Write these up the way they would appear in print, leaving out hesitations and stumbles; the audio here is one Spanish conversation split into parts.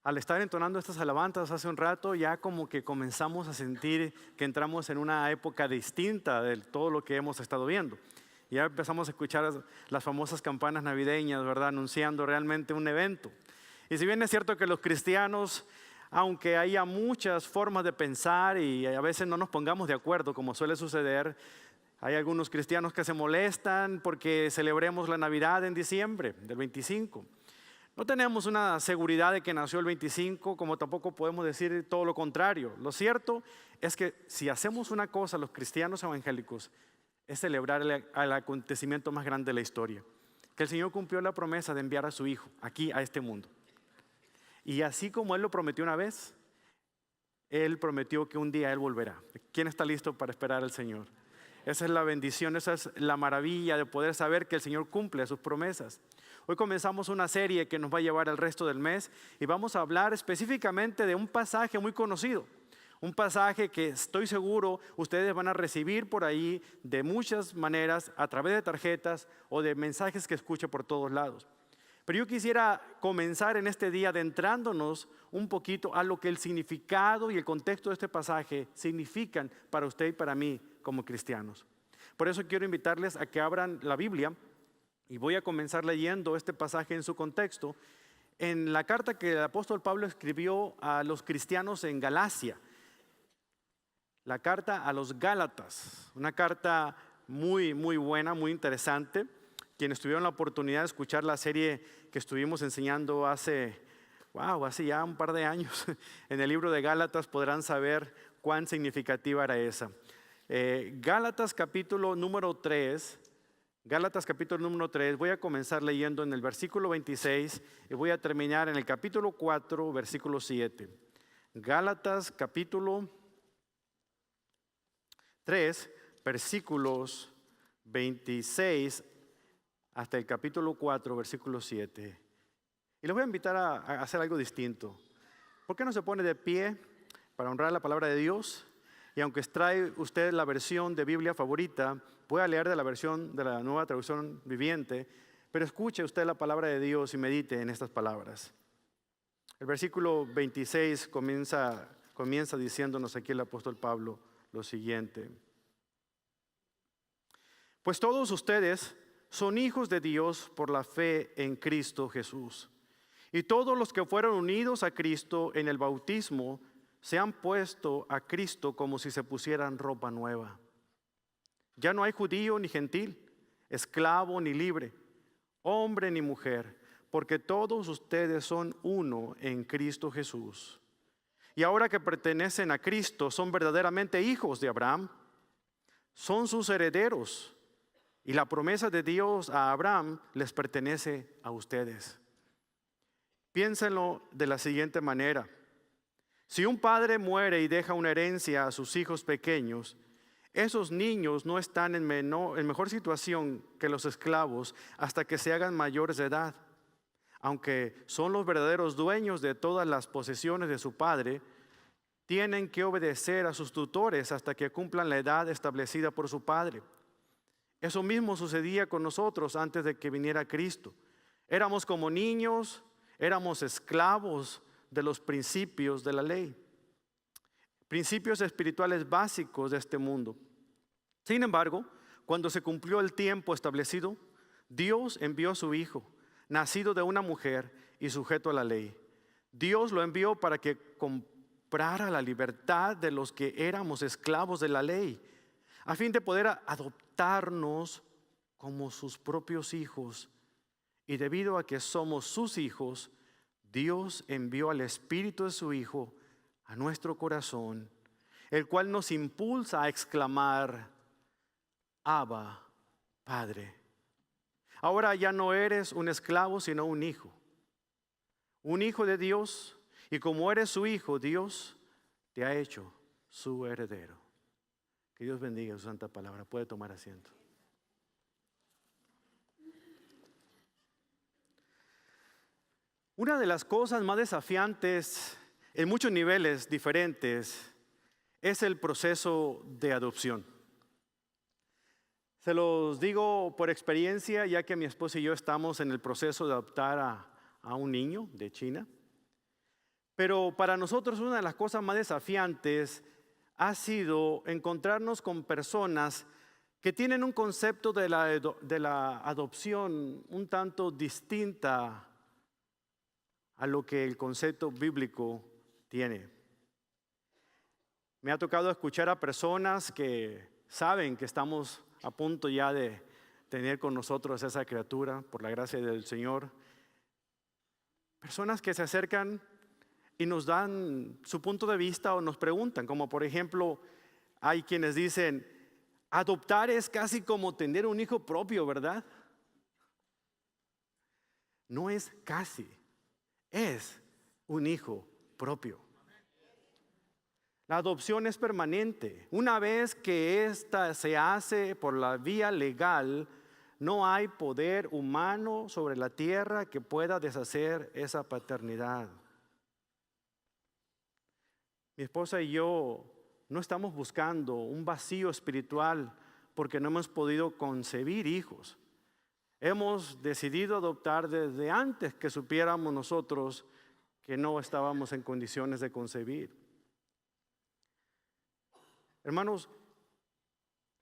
Al estar entonando estas alabanzas hace un rato, ya como que comenzamos a sentir que entramos en una época distinta de todo lo que hemos estado viendo. Ya empezamos a escuchar las famosas campanas navideñas, ¿verdad? Anunciando realmente un evento. Y si bien es cierto que los cristianos, aunque haya muchas formas de pensar y a veces no nos pongamos de acuerdo, como suele suceder, hay algunos cristianos que se molestan porque celebremos la Navidad en diciembre del 25. No tenemos una seguridad de que nació el 25, como tampoco podemos decir todo lo contrario. Lo cierto es que si hacemos una cosa, los cristianos evangélicos, es celebrar el acontecimiento más grande de la historia. Que el Señor cumplió la promesa de enviar a su Hijo aquí a este mundo. Y así como Él lo prometió una vez, Él prometió que un día Él volverá. ¿Quién está listo para esperar al Señor? Esa es la bendición, esa es la maravilla de poder saber que el Señor cumple sus promesas. Hoy comenzamos una serie que nos va a llevar el resto del mes y vamos a hablar específicamente de un pasaje muy conocido. Un pasaje que estoy seguro ustedes van a recibir por ahí de muchas maneras, a través de tarjetas o de mensajes que escuchen por todos lados. Pero yo quisiera comenzar en este día adentrándonos un poquito a lo que el significado y el contexto de este pasaje significan para usted y para mí como cristianos. Por eso quiero invitarles a que abran la Biblia y voy a comenzar leyendo este pasaje en su contexto en la carta que el apóstol Pablo escribió a los cristianos en Galacia. La carta a los Gálatas, una carta muy buena, muy interesante. Quienes tuvieron la oportunidad de escuchar la serie que estuvimos enseñando hace ya un par de años en el libro de Gálatas podrán saber cuán significativa era esa. Gálatas capítulo número 3, voy a comenzar leyendo en el versículo 26 y voy a terminar en el capítulo 4, versículo 7. Gálatas capítulo 3, versículos 26 hasta el capítulo 4, versículo 7. Y les voy a invitar a hacer algo distinto. ¿Por qué no se pone de pie para honrar la palabra de Dios? Y aunque trae usted la versión de Biblia favorita, pueda leer de la versión de la Nueva Traducción Viviente, pero escuche usted la palabra de Dios y medite en estas palabras. El versículo 26 comienza diciéndonos aquí el apóstol Pablo lo siguiente. Pues todos ustedes son hijos de Dios por la fe en Cristo Jesús. Y todos los que fueron unidos a Cristo en el bautismo se han puesto a Cristo como si se pusieran ropa nueva. Ya no hay judío ni gentil, esclavo ni libre, hombre ni mujer, porque todos ustedes son uno en Cristo Jesús. Y ahora que pertenecen a Cristo, son verdaderamente hijos de Abraham, son sus herederos. Y la promesa de Dios a Abraham les pertenece a ustedes. Piénsenlo de la siguiente manera. Si un padre muere y deja una herencia a sus hijos pequeños, esos niños no están en mejor situación que los esclavos hasta que se hagan mayores de edad. Aunque son los verdaderos dueños de todas las posesiones de su padre, tienen que obedecer a sus tutores hasta que cumplan la edad establecida por su padre. Eso mismo sucedía con nosotros antes de que viniera Cristo. Éramos como niños, éramos esclavos de los principios de la ley, principios espirituales básicos de este mundo. Sin embargo, cuando se cumplió el tiempo establecido, Dios envió a su Hijo, nacido de una mujer y sujeto a la ley. Dios lo envió para que comprara la libertad de los que éramos esclavos de la ley, a fin de poder adoptarnos como sus propios hijos. Y debido a que somos sus hijos, Dios envió al Espíritu de su Hijo a nuestro corazón, el cual nos impulsa a exclamar: Abba, Padre. Ahora ya no eres un esclavo, sino un hijo de Dios, y como eres su hijo, Dios te ha hecho su heredero. Que Dios bendiga su santa palabra. Puede tomar asiento. Una de las cosas más desafiantes en muchos niveles diferentes es el proceso de adopción. Se los digo por experiencia, ya que mi esposa y yo estamos en el proceso de adoptar a un niño de China. Pero para nosotros una de las cosas más desafiantes ha sido encontrarnos con personas que tienen un concepto de la adopción un tanto distinta a lo que el concepto bíblico tiene. Me ha tocado escuchar a personas que saben que estamos a punto ya de tener con nosotros esa criatura por la gracia del Señor. Personas que se acercan y nos dan su punto de vista o nos preguntan, como por ejemplo, hay quienes dicen, adoptar es casi como tener un hijo propio, ¿verdad? No es casi, es un hijo propio. La adopción es permanente. Una vez que ésta se hace por la vía legal, no hay poder humano sobre la tierra que pueda deshacer esa paternidad. Mi esposa y yo no estamos buscando un vacío espiritual porque no hemos podido concebir hijos. Hemos decidido adoptar desde antes que supiéramos nosotros que no estábamos en condiciones de concebir. Hermanos,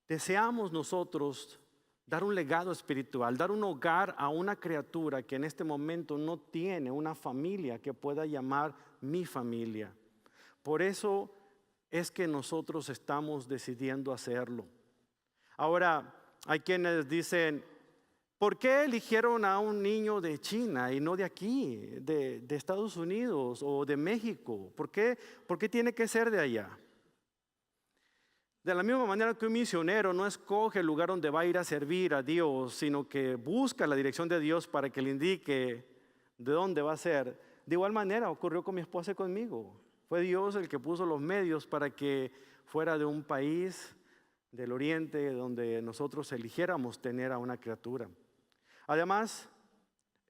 deseamos nosotros dar un legado espiritual, dar un hogar a una criatura que en este momento no tiene una familia que pueda llamar mi familia. Por eso es que nosotros estamos decidiendo hacerlo. Ahora, hay quienes dicen, ¿por qué eligieron a un niño de China y no de aquí, de Estados Unidos o de México? ¿Por qué tiene que ser de allá? De la misma manera que un misionero no escoge el lugar donde va a ir a servir a Dios, sino que busca la dirección de Dios para que le indique de dónde va a ser. De igual manera ocurrió con mi esposa y conmigo. Fue Dios el que puso los medios para que fuera de un país del oriente donde nosotros eligiéramos tener a una criatura. Además,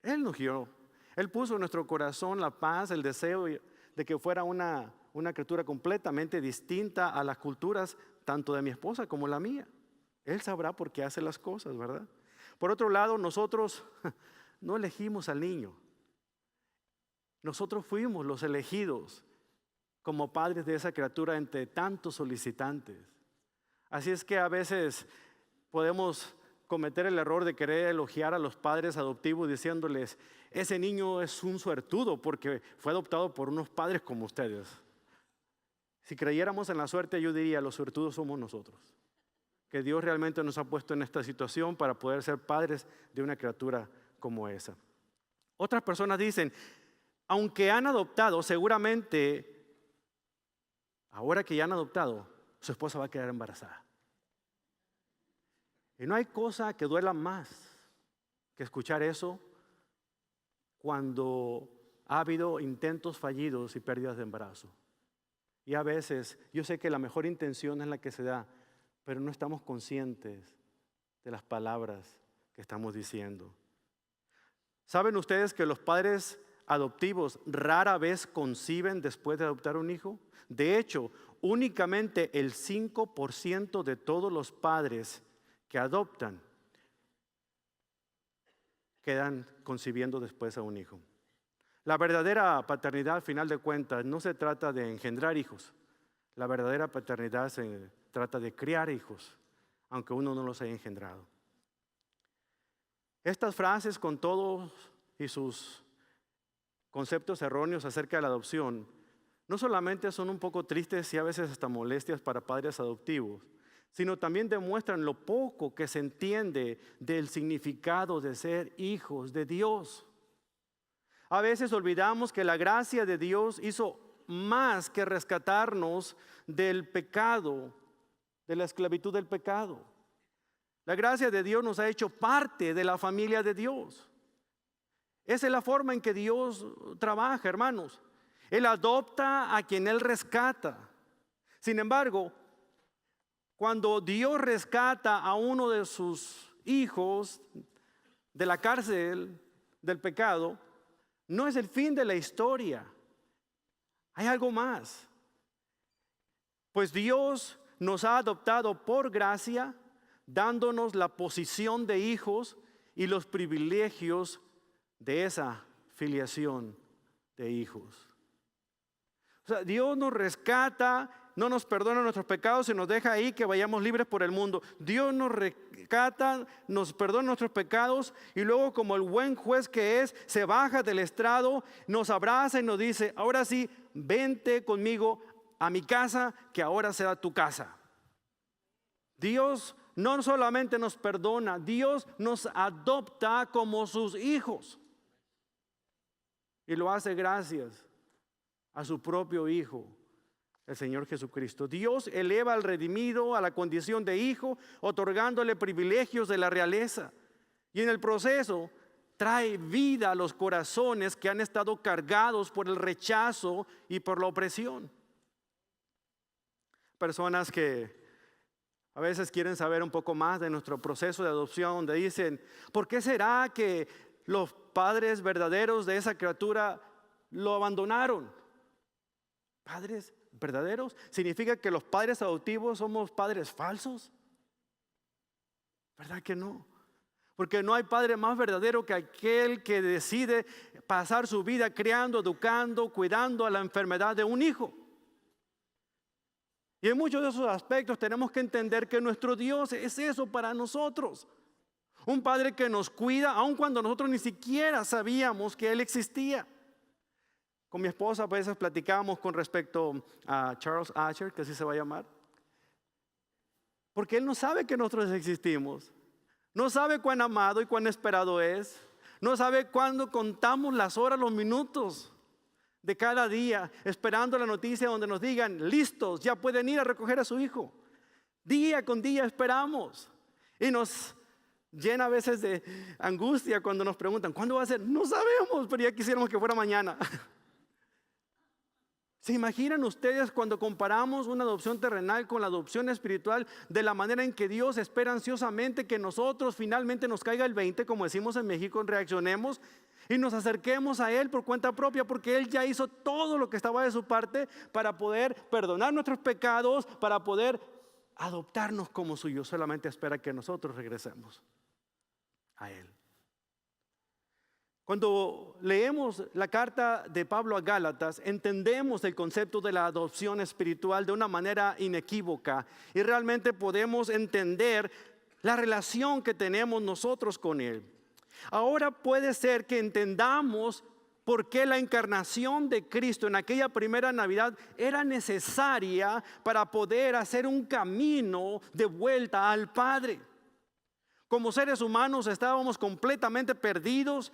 Él nos guió. Él puso en nuestro corazón la paz, el deseo de que fuera una criatura completamente distinta a las culturas tanto de mi esposa como la mía. Él sabrá por qué hace las cosas, ¿verdad? Por otro lado, nosotros no elegimos al niño. Nosotros fuimos los elegidos como padres de esa criatura entre tantos solicitantes. Así es que a veces podemos cometer el error de querer elogiar a los padres adoptivos diciéndoles, ese niño es un suertudo porque fue adoptado por unos padres como ustedes. Si creyéramos en la suerte, yo diría, los suertudos somos nosotros. Que Dios realmente nos ha puesto en esta situación para poder ser padres de una criatura como esa. Otras personas dicen, aunque han adoptado, seguramente, ahora que ya han adoptado, su esposa va a quedar embarazada. Y no hay cosa que duela más que escuchar eso cuando ha habido intentos fallidos y pérdidas de embarazo. Y a veces, yo sé que la mejor intención es la que se da, pero no estamos conscientes de las palabras que estamos diciendo. ¿Saben ustedes que los padres adoptivos rara vez conciben después de adoptar un hijo? De hecho, únicamente el 5% de todos los padres que adoptan quedan concibiendo después a un hijo. La verdadera paternidad, al final de cuentas, no se trata de engendrar hijos. La verdadera paternidad se trata de criar hijos, aunque uno no los haya engendrado. Estas frases, con todos y sus conceptos erróneos acerca de la adopción, no solamente son un poco tristes y a veces hasta molestias para padres adoptivos, sino también demuestran lo poco que se entiende del significado de ser hijos de Dios. A veces olvidamos que la gracia de Dios hizo más que rescatarnos del pecado, de la esclavitud del pecado. La gracia de Dios nos ha hecho parte de la familia de Dios. Esa es la forma en que Dios trabaja, hermanos. Él adopta a quien Él rescata. Sin embargo, cuando Dios rescata a uno de sus hijos de la cárcel del pecado, no es el fin de la historia. Hay algo más. Pues Dios nos ha adoptado por gracia, dándonos la posición de hijos y los privilegios de esa filiación de hijos. O sea, Dios nos rescata, no nos perdona nuestros pecados y nos deja ahí que vayamos libres por el mundo. Dios nos rescata, nos perdona nuestros pecados y luego, como el buen juez que es, se baja del estrado, nos abraza y nos dice: ahora sí, vente conmigo a mi casa, que ahora será tu casa. Dios no solamente nos perdona, Dios nos adopta como sus hijos. Y lo hace gracias a su propio Hijo, el Señor Jesucristo. Dios eleva al redimido a la condición de hijo, otorgándole privilegios de la realeza. Y en el proceso trae vida a los corazones que han estado cargados por el rechazo y por la opresión. Personas que a veces quieren saber un poco más de nuestro proceso de adopción, donde dicen: ¿por qué será que los padres verdaderos de esa criatura lo abandonaron? ¿Padres verdaderos? ¿Significa que los padres adoptivos somos padres falsos? ¿Verdad que no? Porque no hay padre más verdadero que aquel que decide pasar su vida criando, educando, cuidando a la enfermedad de un hijo. Y en muchos de esos aspectos tenemos que entender que nuestro Dios es eso para nosotros. Un padre que nos cuida aun cuando nosotros ni siquiera sabíamos que Él existía. Con mi esposa a veces platicamos con respecto a Charles Asher, que así se va a llamar. Porque él no sabe que nosotros existimos. No sabe cuán amado y cuán esperado es. No sabe cuándo contamos las horas, los minutos de cada día, esperando la noticia donde nos digan: listos, ya pueden ir a recoger a su hijo. Día con día esperamos. Y nos llena a veces de angustia cuando nos preguntan: ¿cuándo va a ser? No sabemos, pero ya quisiéramos que fuera mañana. ¿Se imaginan ustedes cuando comparamos una adopción terrenal con la adopción espiritual, de la manera en que Dios espera ansiosamente que nosotros finalmente nos caiga el 20, como decimos en México, reaccionemos y nos acerquemos a Él por cuenta propia, porque Él ya hizo todo lo que estaba de su parte para poder perdonar nuestros pecados, para poder adoptarnos como suyos? Solamente espera que nosotros regresemos a Él. Cuando leemos la carta de Pablo a Gálatas, entendemos el concepto de la adopción espiritual de una manera inequívoca y realmente podemos entender la relación que tenemos nosotros con Él. Ahora puede ser que entendamos por qué la encarnación de Cristo en aquella primera Navidad era necesaria para poder hacer un camino de vuelta al Padre. Como seres humanos estábamos completamente perdidos,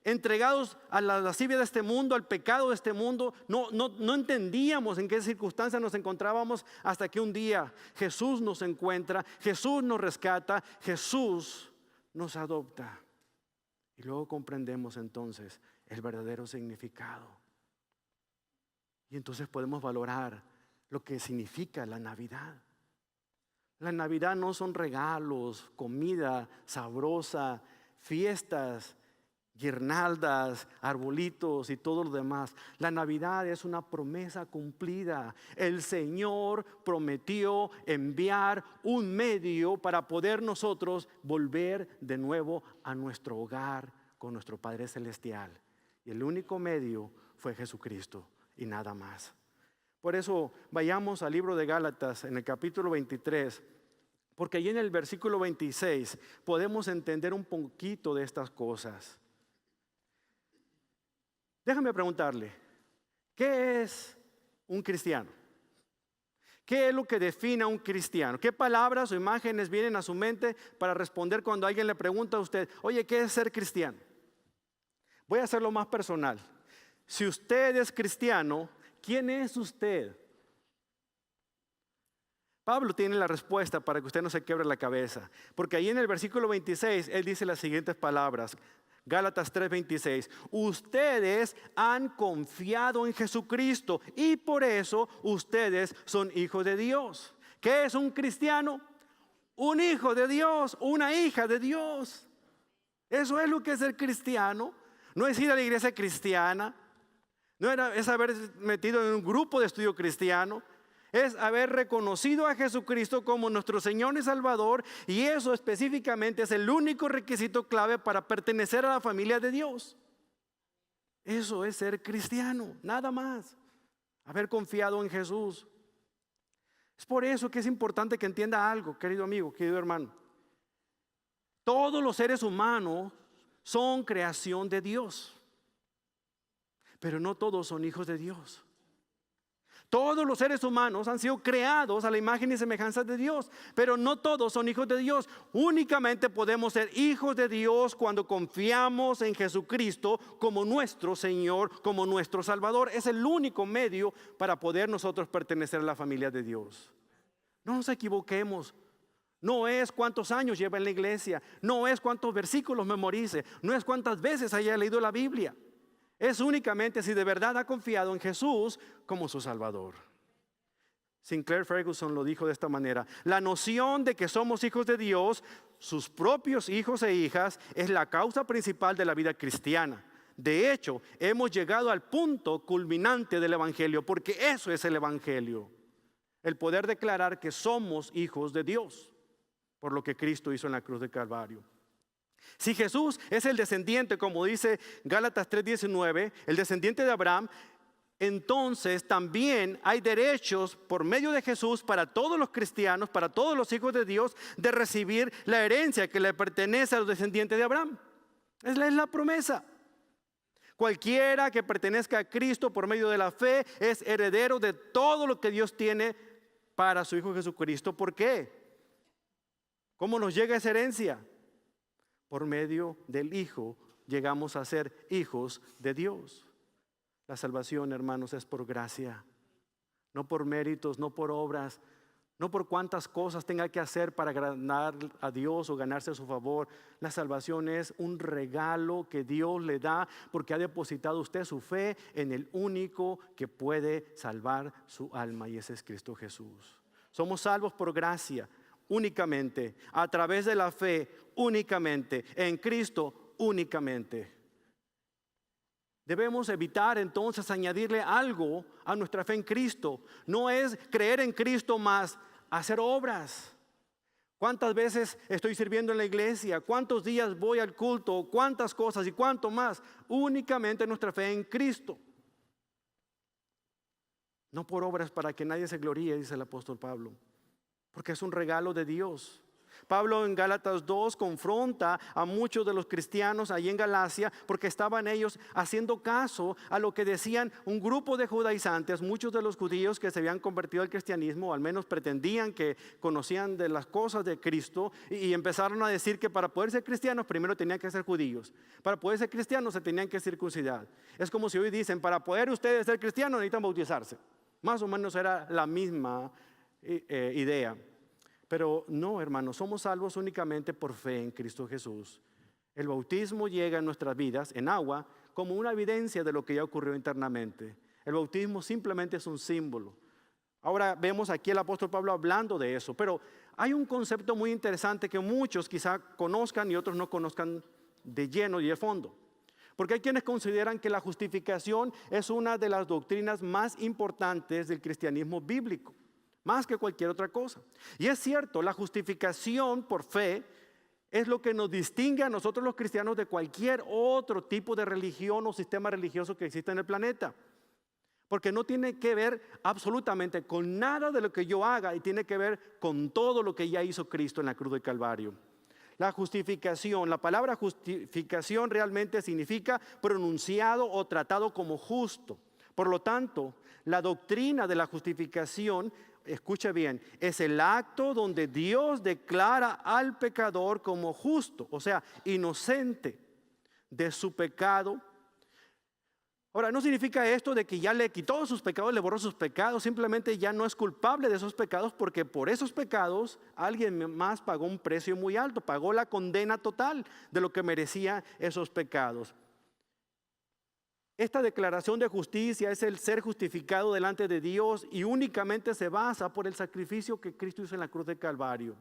entregados a la lascivia de este mundo, al pecado de este mundo. No entendíamos en qué circunstancias nos encontrábamos, hasta que un día Jesús nos encuentra, Jesús nos rescata, Jesús nos adopta. Y luego comprendemos entonces el verdadero significado. Y entonces podemos valorar lo que significa la Navidad. La Navidad no son regalos, comida sabrosa, fiestas, guirnaldas, arbolitos y todo lo demás. La Navidad es una promesa cumplida. El Señor prometió enviar un medio para poder nosotros volver de nuevo a nuestro hogar con nuestro Padre Celestial. Y el único medio fue Jesucristo y nada más. Por eso vayamos al libro de Gálatas en el capítulo 23, porque allí en el versículo 26 podemos entender un poquito de estas cosas. Déjame preguntarle, ¿qué es un cristiano? ¿Qué es lo que define a un cristiano? ¿Qué palabras o imágenes vienen a su mente para responder cuando alguien le pregunta a usted: oye, ¿qué es ser cristiano? Voy a hacerlo más personal. Si usted es cristiano, ¿quién es usted? Pablo tiene la respuesta para que usted no se quiebre la cabeza, porque ahí en el versículo 26 él dice las siguientes palabras. Gálatas 3:26: ustedes han confiado en Jesucristo y por eso ustedes son hijos de Dios. ¿Qué es un cristiano? Un hijo de Dios, una hija de Dios. Eso es lo que es ser cristiano. No es ir a la iglesia cristiana, es haber metido en un grupo de estudio cristiano. Es haber reconocido a Jesucristo como nuestro Señor y Salvador, y eso específicamente es el único requisito clave para pertenecer a la familia de Dios. Eso es ser cristiano, nada más. haber confiado en Jesús. Es por eso que es importante que entienda algo, querido amigo, querido hermano. Todos los seres humanos son creación de Dios, pero no todos son hijos de Dios. Todos los seres humanos han sido creados a la imagen y semejanza de Dios, pero no todos son hijos de Dios. Únicamente podemos ser hijos de Dios cuando confiamos en Jesucristo como nuestro Señor, como nuestro Salvador. Es el único medio para poder nosotros pertenecer a la familia de Dios. No nos equivoquemos. No es cuántos años lleva en la iglesia, no es cuántos versículos memorice, no es cuántas veces haya leído la Biblia. Es únicamente si de verdad ha confiado en Jesús como su Salvador. Sinclair Ferguson lo dijo de esta manera: la noción de que somos hijos de Dios, sus propios hijos e hijas, es la causa principal de la vida cristiana. De hecho, hemos llegado al punto culminante del Evangelio, porque eso es el Evangelio. El poder declarar que somos hijos de Dios por lo que Cristo hizo en la cruz de Calvario. Si Jesús es el descendiente, como dice Gálatas 3:19, el descendiente de Abraham, entonces también hay derechos por medio de Jesús para todos los cristianos, para todos los hijos de Dios, de recibir la herencia que le pertenece a los descendientes de Abraham. Es la promesa. Cualquiera que pertenezca a Cristo por medio de la fe es heredero de todo lo que Dios tiene para su Hijo Jesucristo. ¿Por qué? ¿Cómo nos llega esa herencia? Por medio del Hijo llegamos a ser hijos de Dios. La salvación, hermanos, es por gracia, no por méritos, no por obras, no por cuántas cosas tenga que hacer para ganar a Dios o ganarse a su favor. La salvación es un regalo que Dios le da porque ha depositado usted su fe en el único que puede salvar su alma, y ese es Cristo Jesús. Somos salvos por gracia únicamente, a través de la fe únicamente, en Cristo únicamente. Debemos evitar entonces añadirle algo a nuestra fe en Cristo. No es creer en Cristo más hacer obras. ¿Cuántas veces estoy sirviendo en la iglesia? ¿Cuántos días voy al culto? ¿Cuántas cosas y cuánto más? Únicamente nuestra fe en Cristo. No por obras para que nadie se gloríe, dice el apóstol Pablo, porque es un regalo de Dios. Pablo en Gálatas 2 confronta a muchos de los cristianos ahí en Galacia porque estaban ellos haciendo caso a lo que decían un grupo de judaizantes. Muchos de los judíos que se habían convertido al cristianismo, o al menos pretendían que conocían de las cosas de Cristo, y empezaron a decir que para poder ser cristianos primero tenían que ser judíos. Para poder ser cristianos se tenían que circuncidar. Es como si hoy dicen: para poder ustedes ser cristianos necesitan bautizarse. Más o menos era la misma idea. Pero no, hermanos, somos salvos únicamente por fe en Cristo Jesús. El bautismo llega a nuestras vidas en agua como una evidencia de lo que ya ocurrió internamente. El bautismo simplemente es un símbolo. Ahora vemos aquí el apóstol Pablo hablando de eso, pero hay un concepto muy interesante que muchos quizá conozcan y otros no conozcan de lleno y de fondo. Porque hay quienes consideran que la justificación es una de las doctrinas más importantes del cristianismo bíblico, más que cualquier otra cosa. Y es cierto, la justificación por fe es lo que nos distingue a nosotros los cristianos de cualquier otro tipo de religión o sistema religioso que exista en el planeta. Porque no tiene que ver absolutamente con nada de lo que yo haga, y tiene que ver con todo lo que ya hizo Cristo en la cruz del Calvario. La justificación, la palabra justificación realmente significa pronunciado o tratado como justo. Por lo tanto, la doctrina de la justificación, escucha bien, es el acto donde Dios declara al pecador como justo, o sea, inocente de su pecado. Ahora, no significa esto de que ya le quitó sus pecados, le borró sus pecados, simplemente ya no es culpable de esos pecados, porque por esos pecados alguien más pagó un precio muy alto, pagó la condena total de lo que merecía esos pecados. Esta declaración de justicia es el ser justificado delante de Dios, y únicamente se basa por el sacrificio que Cristo hizo en la cruz del Calvario.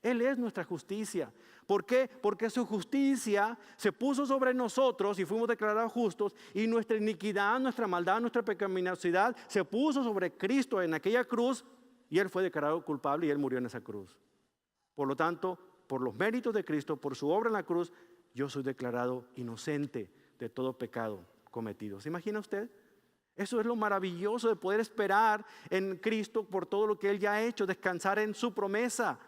Él es nuestra justicia. ¿Por qué? Porque su justicia se puso sobre nosotros y fuimos declarados justos, y nuestra iniquidad, nuestra maldad, nuestra pecaminosidad se puso sobre Cristo en aquella cruz, y Él fue declarado culpable y Él murió en esa cruz. Por lo tanto, por los méritos de Cristo, por su obra en la cruz, yo soy declarado inocente de todo pecado cometido. ¿Se imagina usted? Eso es lo maravilloso de poder esperar en Cristo por todo lo que Él ya ha hecho, descansar en su promesa.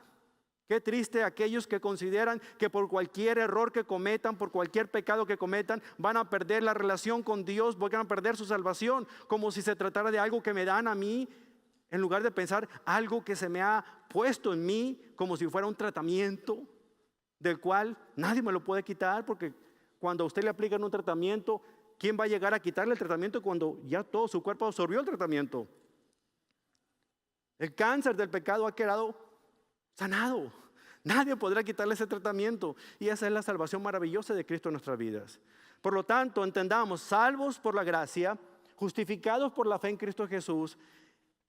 Qué triste aquellos que consideran que por cualquier error que cometan, por cualquier pecado que cometan, van a perder la relación con Dios, van a perder su salvación, como si se tratara de algo que me dan a mí, en lugar de pensar algo que se me ha puesto en mí, como si fuera un tratamiento, del cual nadie me lo puede quitar, porque cuando a usted le aplican un tratamiento, ¿quién va a llegar a quitarle el tratamiento cuando ya todo su cuerpo absorbió el tratamiento? El cáncer del pecado ha quedado sanado. Nadie podrá quitarle ese tratamiento. Y esa es la salvación maravillosa de Cristo en nuestras vidas. Por lo tanto, entendamos, salvos por la gracia, justificados por la fe en Cristo Jesús,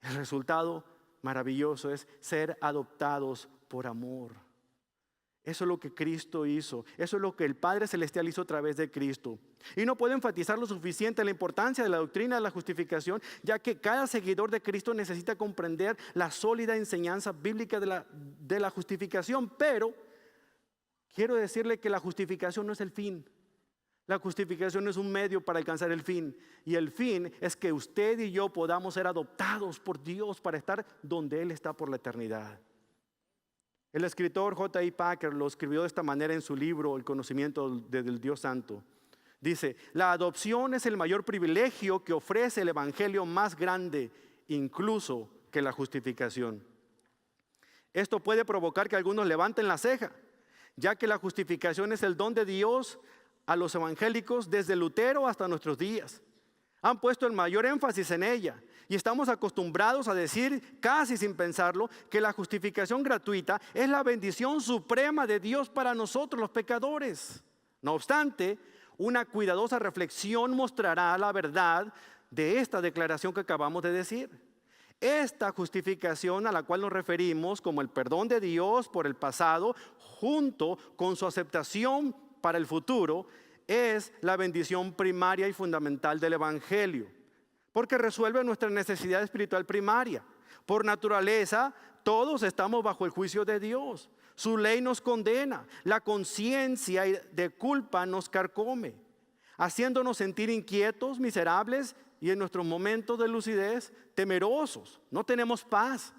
el resultado maravilloso es ser adoptados por amor. Eso es lo que Cristo hizo. Eso es lo que el Padre Celestial hizo a través de Cristo. Y no puedo enfatizar lo suficiente la importancia de la doctrina de la justificación, ya que cada seguidor de Cristo necesita comprender la sólida enseñanza bíblica de la justificación. Pero quiero decirle que la justificación no es el fin. La justificación es un medio para alcanzar el fin. Y el fin es que usted y yo podamos ser adoptados por Dios para estar donde Él está por la eternidad. El escritor J.I. Packer lo escribió de esta manera en su libro El conocimiento del Dios Santo. Dice, la adopción es el mayor privilegio que ofrece el evangelio más grande, incluso que la justificación. Esto puede provocar que algunos levanten la ceja, ya que la justificación es el don de Dios a los evangélicos desde Lutero hasta nuestros días. Han puesto el mayor énfasis en ella y estamos acostumbrados a decir, casi sin pensarlo, que la justificación gratuita es la bendición suprema de Dios para nosotros los pecadores. No obstante, una cuidadosa reflexión mostrará la verdad de esta declaración que acabamos de decir. Esta justificación a la cual nos referimos como el perdón de Dios por el pasado, junto con su aceptación para el futuro, es la bendición primaria y fundamental del evangelio, porque resuelve nuestra necesidad espiritual primaria. Por naturaleza, todos estamos bajo el juicio de Dios. Su ley nos condena, la conciencia de culpa nos carcome, haciéndonos sentir inquietos, miserables y en nuestros momentos de lucidez, temerosos. No tenemos paz.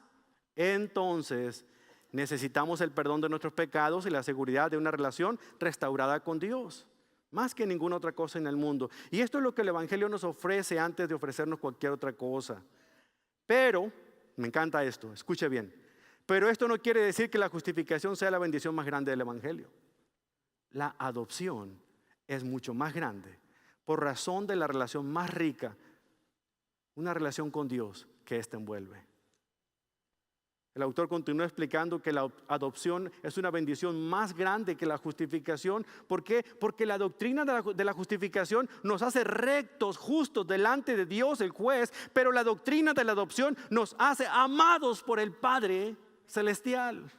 Entonces, necesitamos el perdón de nuestros pecados y la seguridad de una relación restaurada con Dios, más que ninguna otra cosa en el mundo. Y esto es lo que el evangelio nos ofrece antes de ofrecernos cualquier otra cosa. Pero, me encanta esto, escuche bien. Pero esto no quiere decir que la justificación sea la bendición más grande del evangelio. La adopción es mucho más grande por razón de la relación más rica, una relación con Dios que ésta envuelve. El autor continúa explicando que la adopción es una bendición más grande que la justificación. ¿Por qué? Porque la doctrina de la justificación nos hace rectos, justos delante de Dios, el juez, pero la doctrina de la adopción nos hace amados por el Padre Celestial.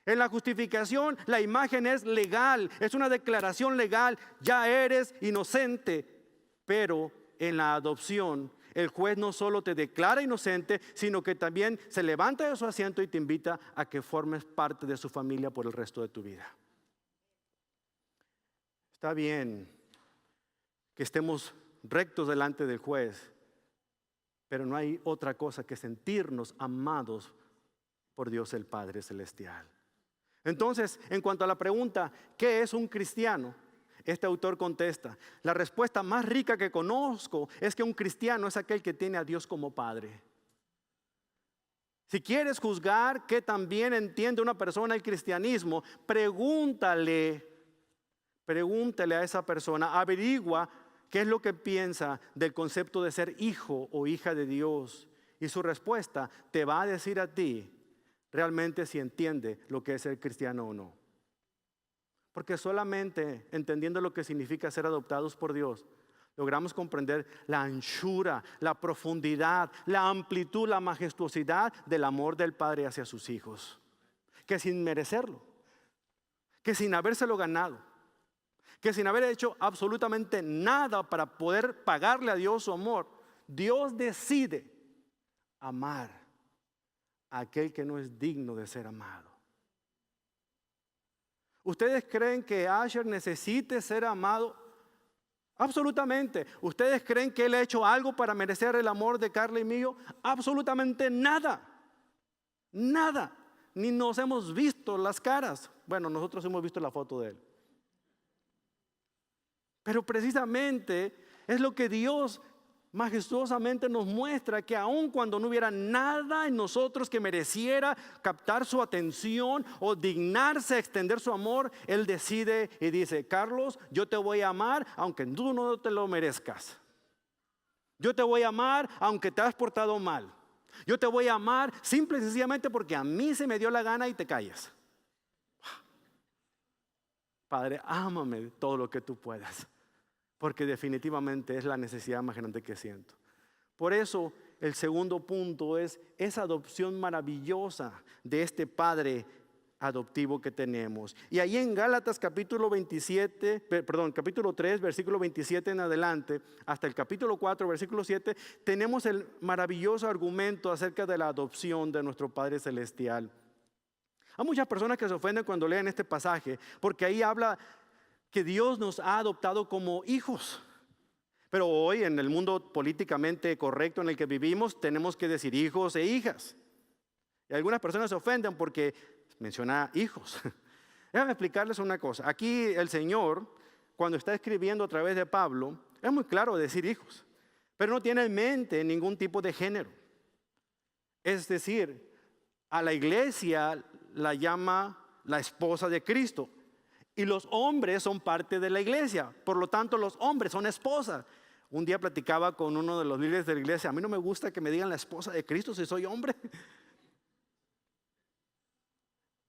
En la justificación la imagen es legal, es una declaración legal, ya eres inocente, pero en la adopción el juez no solo te declara inocente, sino que también se levanta de su asiento y te invita a que formes parte de su familia por el resto de tu vida. Está bien que estemos rectos delante del juez, pero no hay otra cosa que sentirnos amados por Dios el Padre Celestial. Entonces, en cuanto a la pregunta, ¿qué es un cristiano? Este autor contesta, la respuesta más rica que conozco es que un cristiano es aquel que tiene a Dios como Padre. Si quieres juzgar qué también entiende una persona el cristianismo, pregúntale a esa persona, averigua qué es lo que piensa del concepto de ser hijo o hija de Dios. Y su respuesta te va a decir a ti realmente si entiende lo que es ser cristiano o no. Porque solamente entendiendo lo que significa ser adoptados por Dios, logramos comprender la anchura, la profundidad, la amplitud, la majestuosidad del amor del Padre hacia sus hijos. Que sin merecerlo, que sin habérselo ganado, que sin haber hecho absolutamente nada para poder pagarle a Dios su amor, Dios decide amar a aquel que no es digno de ser amado. ¿Ustedes creen que Asher necesite ser amado? Absolutamente. ¿Ustedes creen que Él ha hecho algo para merecer el amor de Carla y mío? Absolutamente nada. Nada. Ni nos hemos visto las caras. Bueno, nosotros hemos visto la foto de Él. Pero precisamente es lo que Dios majestuosamente nos muestra, que aun cuando no hubiera nada en nosotros que mereciera captar su atención o dignarse a extender su amor, Él decide y dice: Carlos, yo te voy a amar aunque tú no te lo merezcas. Yo te voy a amar aunque te has portado mal. Yo te voy a amar simple y sencillamente porque a mí se me dio la gana y te calles. Padre, ámame todo lo que tú puedas, porque definitivamente es la necesidad más grande que siento. Por eso el segundo punto es esa adopción maravillosa de este Padre adoptivo que tenemos. Y ahí en Gálatas capítulo 3, versículo 27 en adelante, hasta el capítulo 4, versículo 7, tenemos el maravilloso argumento acerca de la adopción de nuestro Padre Celestial. Hay muchas personas que se ofenden cuando leen este pasaje, porque ahí habla que Dios nos ha adoptado como hijos. Pero hoy, en el mundo políticamente correcto en el que vivimos, tenemos que decir hijos e hijas. Y algunas personas se ofenden porque menciona hijos. Déjame explicarles una cosa. Aquí el Señor, cuando está escribiendo a través de Pablo, es muy claro decir hijos, pero no tiene en mente ningún tipo de género. Es decir, a la iglesia la llama la esposa de Cristo. Y los hombres son parte de la iglesia. Por lo tanto, los hombres son esposas. Un día platicaba con uno de los líderes de la iglesia: a mí no me gusta que me digan la esposa de Cristo si soy hombre.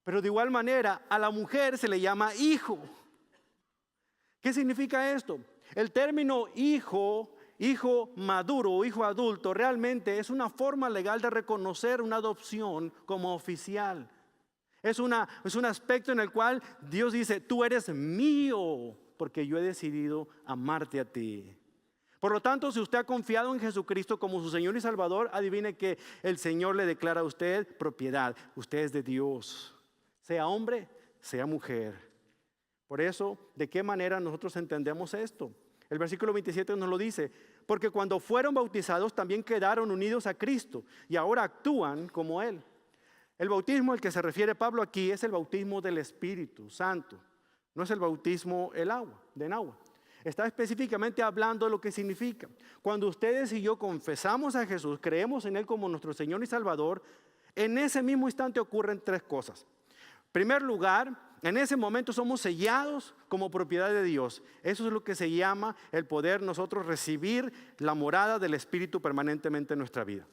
Pero de igual manera, a la mujer se le llama hijo. ¿Qué significa esto? El término hijo, hijo maduro o hijo adulto, realmente es una forma legal de reconocer una adopción como oficial. Es un aspecto en el cual Dios dice: tú eres mío porque yo he decidido amarte a ti. Por lo tanto, si usted ha confiado en Jesucristo como su Señor y Salvador, adivine que el Señor le declara a usted propiedad. Usted es de Dios, sea hombre, sea mujer. Por eso, ¿de qué manera nosotros entendemos esto? El versículo 27 nos lo dice: porque cuando fueron bautizados también quedaron unidos a Cristo y ahora actúan como Él. El bautismo al que se refiere Pablo aquí es el bautismo del Espíritu Santo. No es el bautismo en agua. Está específicamente hablando de lo que significa. Cuando ustedes y yo confesamos a Jesús, creemos en Él como nuestro Señor y Salvador, en ese mismo instante ocurren tres cosas. En primer lugar, en ese momento somos sellados como propiedad de Dios. Eso es lo que se llama el poder nosotros recibir la morada del Espíritu permanentemente en nuestra vida.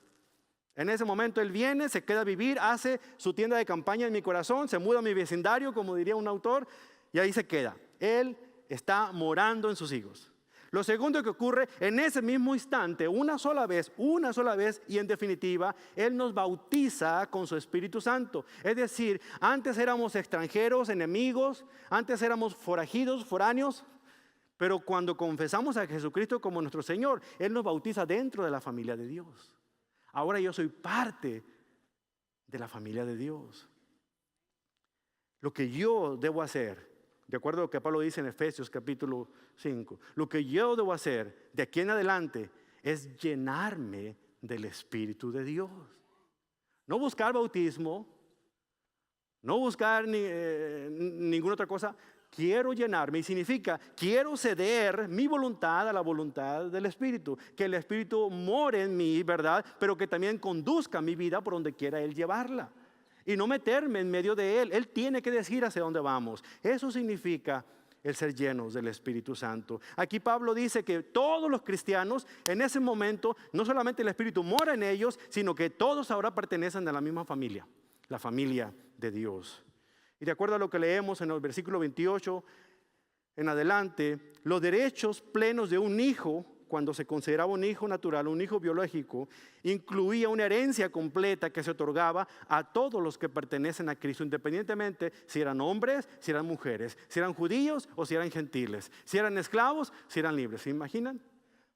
En ese momento Él viene, se queda a vivir, hace su tienda de campaña en mi corazón, se muda a mi vecindario, como diría un autor, y ahí se queda. Él está morando en sus hijos. Lo segundo que ocurre, en ese mismo instante, una sola vez, y en definitiva, Él nos bautiza con su Espíritu Santo. Es decir, antes éramos extranjeros, enemigos, antes éramos forajidos, foráneos, pero cuando confesamos a Jesucristo como nuestro Señor, Él nos bautiza dentro de la familia de Dios. Ahora yo soy parte de la familia de Dios. Lo que yo debo hacer, de acuerdo a lo que Pablo dice en Efesios capítulo 5, lo que yo debo hacer de aquí en adelante es llenarme del Espíritu de Dios. No buscar bautismo, no buscar ninguna otra cosa. Quiero llenarme, y significa quiero ceder mi voluntad a la voluntad del Espíritu. Que el Espíritu more en mí, ¿verdad? Pero que también conduzca mi vida por donde quiera Él llevarla. Y no meterme en medio de Él. Él tiene que decir hacia dónde vamos. Eso significa el ser llenos del Espíritu Santo. Aquí Pablo dice que todos los cristianos en ese momento, no solamente el Espíritu mora en ellos, sino que todos ahora pertenecen a la misma familia, la familia de Dios. Y de acuerdo a lo que leemos en el versículo 28 en adelante, los derechos plenos de un hijo, cuando se consideraba un hijo natural, un hijo biológico, incluía una herencia completa que se otorgaba a todos los que pertenecen a Cristo, independientemente si eran hombres, si eran mujeres, si eran judíos o si eran gentiles, si eran esclavos, si eran libres. ¿Se imaginan?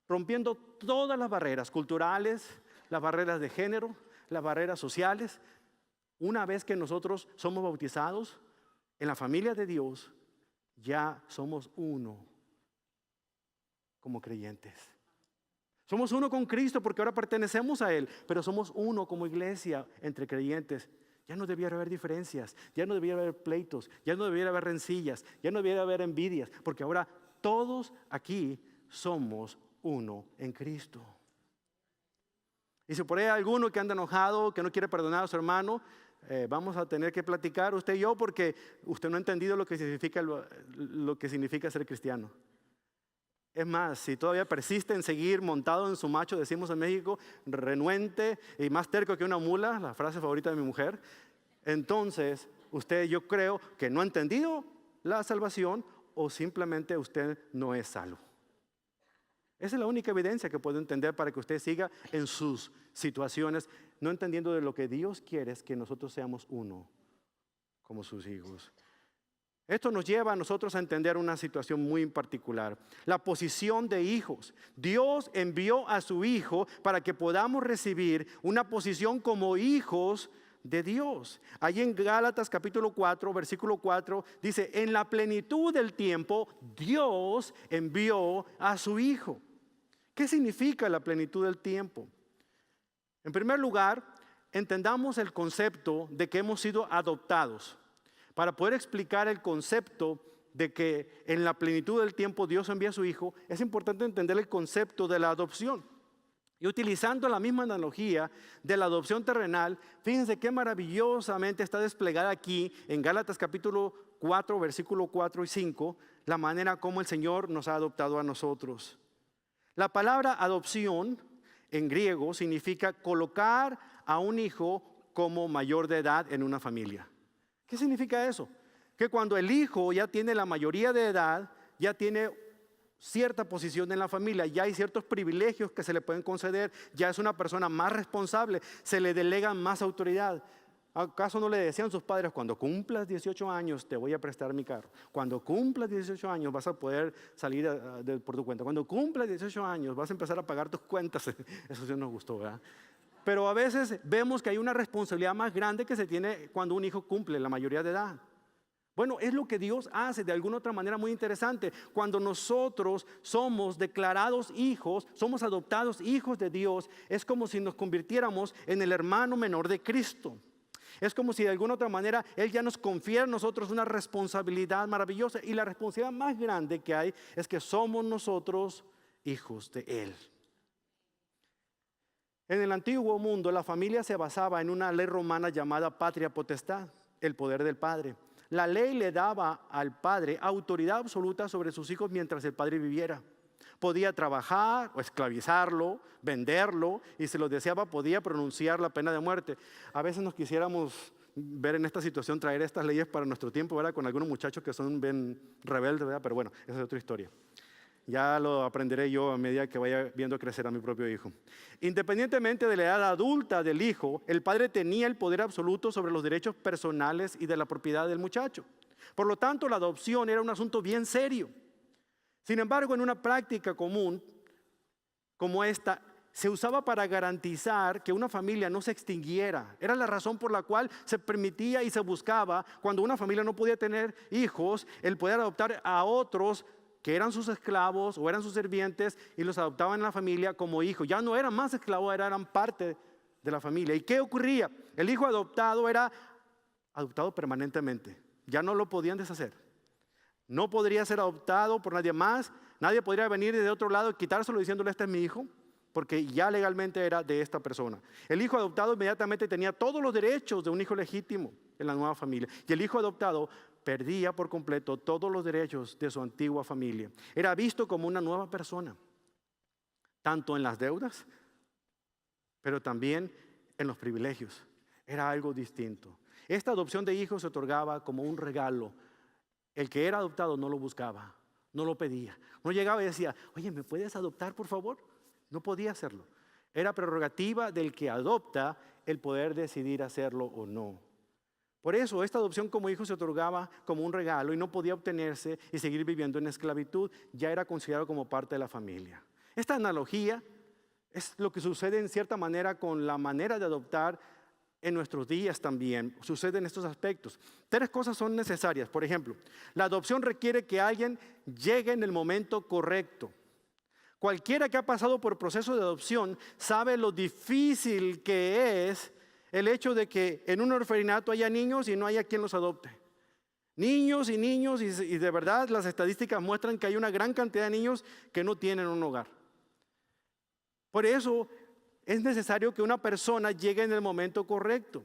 Rompiendo todas las barreras culturales, las barreras de género, las barreras sociales. Una vez que nosotros somos bautizados en la familia de Dios, ya somos uno como creyentes. Somos uno con Cristo porque ahora pertenecemos a Él, pero somos uno como iglesia entre creyentes. Ya no debiera haber diferencias, ya no debiera haber pleitos, ya no debiera haber rencillas, ya no debiera haber envidias, porque ahora todos aquí somos uno en Cristo. Y si por ahí hay alguno que anda enojado, que no quiere perdonar a su hermano, vamos a tener que platicar usted y yo porque usted no ha entendido lo que significa ser cristiano. Es más, si todavía persiste en seguir montado en su macho, decimos en México, renuente y más terco que una mula, la frase favorita de mi mujer, entonces usted, yo creo que no ha entendido la salvación o simplemente usted no es salvo. Esa es la única evidencia que puedo entender para que usted siga en sus situaciones, no entendiendo de lo que Dios quiere es que nosotros seamos uno como sus hijos. Esto nos lleva a nosotros a entender una situación muy particular, la posición de hijos. Dios envió a su Hijo para que podamos recibir una posición como hijos de Dios. Allí en Gálatas capítulo 4, versículo 4, dice, en la plenitud del tiempo, Dios envió a su Hijo. ¿Qué significa la plenitud del tiempo? En primer lugar, entendamos el concepto de que hemos sido adoptados. Para poder explicar el concepto de que en la plenitud del tiempo Dios envía a su Hijo, es importante entender el concepto de la adopción. Y utilizando la misma analogía de la adopción terrenal, fíjense qué maravillosamente está desplegada aquí en Gálatas capítulo 4, versículo 4 y 5, la manera como el Señor nos ha adoptado a nosotros. La palabra adopción en griego significa colocar a un hijo como mayor de edad en una familia. ¿Qué significa eso? Que cuando el hijo ya tiene la mayoría de edad, ya tiene cierta posición en la familia, ya hay ciertos privilegios que se le pueden conceder, ya es una persona más responsable, se le delega más autoridad. ¿Acaso no le decían sus padres, cuando cumplas 18 años te voy a prestar mi carro? Cuando cumplas 18 años vas a poder salir por tu cuenta. Cuando cumplas 18 años vas a empezar a pagar tus cuentas. Eso sí nos gustó, ¿verdad? Pero a veces vemos que hay una responsabilidad más grande que se tiene cuando un hijo cumple la mayoría de edad. Bueno, es lo que Dios hace de alguna otra manera muy interesante. Cuando nosotros somos declarados hijos, somos adoptados hijos de Dios, es como si nos convirtiéramos en el hermano menor de Cristo. Es como si de alguna otra manera Él ya nos confiera a nosotros una responsabilidad maravillosa. Y la responsabilidad más grande que hay es que somos nosotros hijos de Él. En el antiguo mundo la familia se basaba en una ley romana llamada patria potestad, el poder del padre. La ley le daba al padre autoridad absoluta sobre sus hijos mientras el padre viviera. Podía trabajar o esclavizarlo, venderlo y si lo deseaba podía pronunciar la pena de muerte. A veces nos quisiéramos ver en esta situación, traer estas leyes para nuestro tiempo, ¿verdad? Con algunos muchachos que son bien rebeldes, ¿verdad? Pero bueno, esa es otra historia. Ya lo aprenderé yo a medida que vaya viendo crecer a mi propio hijo. Independientemente de la edad adulta del hijo, el padre tenía el poder absoluto sobre los derechos personales y de la propiedad del muchacho. Por lo tanto, la adopción era un asunto bien serio. Sin embargo, en una práctica común como esta, se usaba para garantizar que una familia no se extinguiera. Era la razón por la cual se permitía y se buscaba, cuando una familia no podía tener hijos, el poder adoptar a otros que eran sus esclavos o eran sus sirvientes y los adoptaban en la familia como hijos. Ya no eran más esclavos, eran parte de la familia. ¿Y qué ocurría? El hijo adoptado era adoptado permanentemente. Ya no lo podían deshacer. No podría ser adoptado por nadie más. Nadie podría venir de otro lado y quitárselo diciéndole, este es mi hijo, porque ya legalmente era de esta persona. El hijo adoptado inmediatamente tenía todos los derechos de un hijo legítimo en la nueva familia. Y el hijo adoptado perdía por completo todos los derechos de su antigua familia. Era visto como una nueva persona, tanto en las deudas, pero también en los privilegios. Era algo distinto. Esta adopción de hijos se otorgaba como un regalo. El que era adoptado no lo buscaba, no lo pedía. No llegaba y decía, oye, ¿me puedes adoptar, por favor? No podía hacerlo. Era prerrogativa del que adopta el poder decidir hacerlo o no. Por eso esta adopción como hijo se otorgaba como un regalo y no podía obtenerse y seguir viviendo en esclavitud. Ya era considerado como parte de la familia. Esta analogía es lo que sucede en cierta manera con la manera de adoptar en nuestros días también. Sucede en estos aspectos. 3 cosas son necesarias. Por ejemplo, la adopción requiere que alguien llegue en el momento correcto. Cualquiera que ha pasado por proceso de adopción sabe lo difícil que es el hecho de que en un orfanato haya niños y no haya quien los adopte. Niños y niños, y de verdad las estadísticas muestran que hay una gran cantidad de niños que no tienen un hogar. Por eso es necesario que una persona llegue en el momento correcto.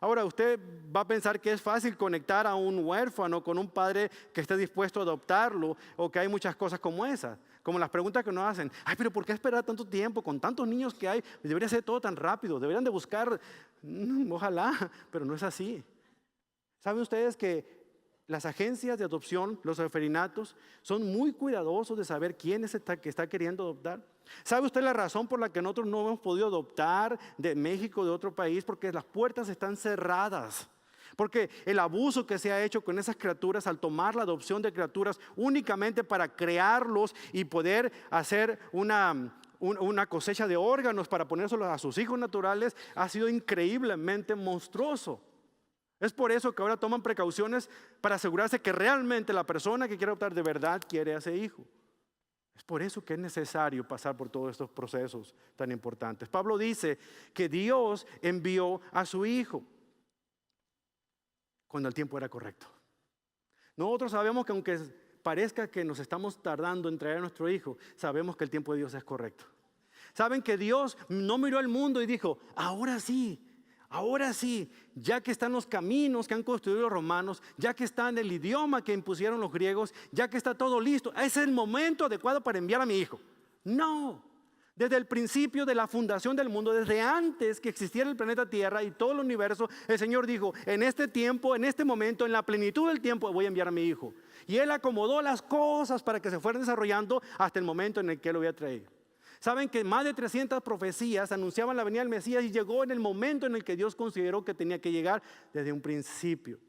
Ahora, usted va a pensar que es fácil conectar a un huérfano con un padre que esté dispuesto a adoptarlo, o que hay muchas cosas como esas, como las preguntas que nos hacen. Ay, pero ¿por qué esperar tanto tiempo? Con tantos niños que hay, debería ser todo tan rápido, deberían de buscar, ojalá, pero no es así. ¿Saben ustedes que las agencias de adopción, los orferinatos, son muy cuidadosos de saber quién es que está queriendo adoptar? ¿Sabe usted la razón por la que nosotros no hemos podido adoptar de México, de otro país? Porque las puertas están cerradas. Porque el abuso que se ha hecho con esas criaturas al tomar la adopción de criaturas únicamente para crearlos y poder hacer una cosecha de órganos para ponérselos a sus hijos naturales ha sido increíblemente monstruoso. Es por eso que ahora toman precauciones para asegurarse que realmente la persona que quiere adoptar de verdad quiere a ese hijo. Es por eso que es necesario pasar por todos estos procesos tan importantes. Pablo dice que Dios envió a su hijo cuando el tiempo era correcto. Nosotros sabemos que aunque parezca que nos estamos tardando en traer a nuestro hijo, sabemos que el tiempo de Dios es correcto. Saben que Dios no miró al mundo y dijo, ahora sí, ya que están los caminos que han construido los romanos, ya que está en el idioma que impusieron los griegos, ya que está todo listo, ese es el momento adecuado para enviar a mi hijo. No, desde el principio de la fundación del mundo, desde antes que existiera el planeta Tierra y todo el universo, el Señor dijo, en este tiempo, en este momento, en la plenitud del tiempo, voy a enviar a mi hijo. Y Él acomodó las cosas para que se fueran desarrollando hasta el momento en el que Él lo había traído. Saben que más de 300 profecías anunciaban la venida del Mesías y llegó en el momento en el que Dios consideró que tenía que llegar desde un principio.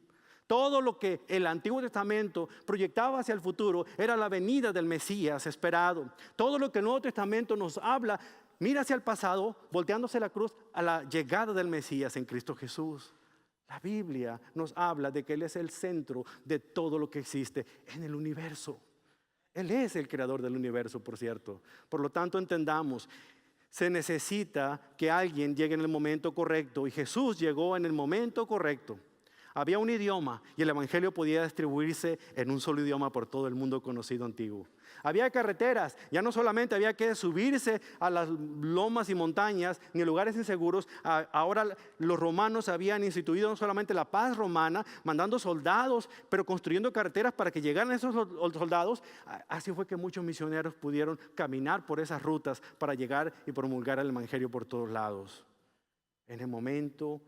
Todo lo que el Antiguo Testamento proyectaba hacia el futuro era la venida del Mesías esperado. Todo lo que el Nuevo Testamento nos habla, mira hacia el pasado, volteándose la cruz a la llegada del Mesías en Cristo Jesús. La Biblia nos habla de que Él es el centro de todo lo que existe en el universo. Él es el creador del universo, por cierto. Por lo tanto, entendamos, se necesita que alguien llegue en el momento correcto. Y Jesús llegó en el momento correcto. Había un idioma y el evangelio podía distribuirse en un solo idioma por todo el mundo conocido antiguo. Había carreteras, ya no solamente había que subirse a las lomas y montañas ni lugares inseguros. Ahora los romanos habían instituido no solamente la paz romana, mandando soldados, pero construyendo carreteras para que llegaran esos soldados. Así fue que muchos misioneros pudieron caminar por esas rutas para llegar y promulgar el evangelio por todos lados. En el momento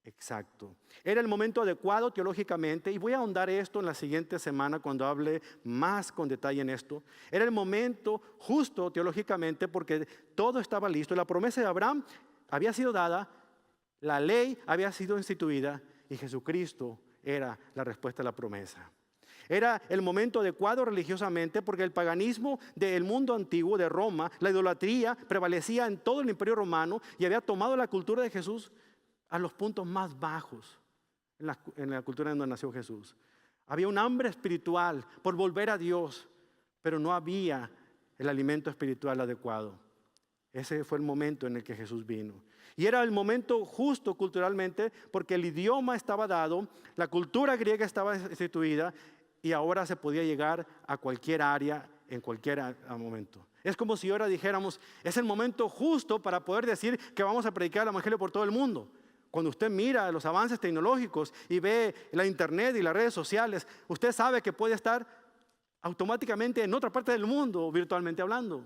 exacto. Era el momento adecuado teológicamente, y voy a ahondar esto en la siguiente semana cuando hable más con detalle en esto. Era el momento justo teológicamente porque todo estaba listo. La promesa de Abraham había sido dada, la ley había sido instituida y Jesucristo era la respuesta a la promesa. Era el momento adecuado religiosamente porque el paganismo del mundo antiguo de Roma, la idolatría prevalecía en todo el imperio romano y había tomado la cultura de Jesús a los puntos más bajos en la cultura en donde nació Jesús. Había un hambre espiritual por volver a Dios, pero no había el alimento espiritual adecuado. Ese fue el momento en el que Jesús vino. Y era el momento justo culturalmente porque el idioma estaba dado, la cultura griega estaba instituida y ahora se podía llegar a cualquier área en cualquier momento. Es como si ahora dijéramos, es el momento justo para poder decir que vamos a predicar el evangelio por todo el mundo. Cuando usted mira los avances tecnológicos y ve la internet y las redes sociales, usted sabe que puede estar automáticamente en otra parte del mundo, virtualmente hablando.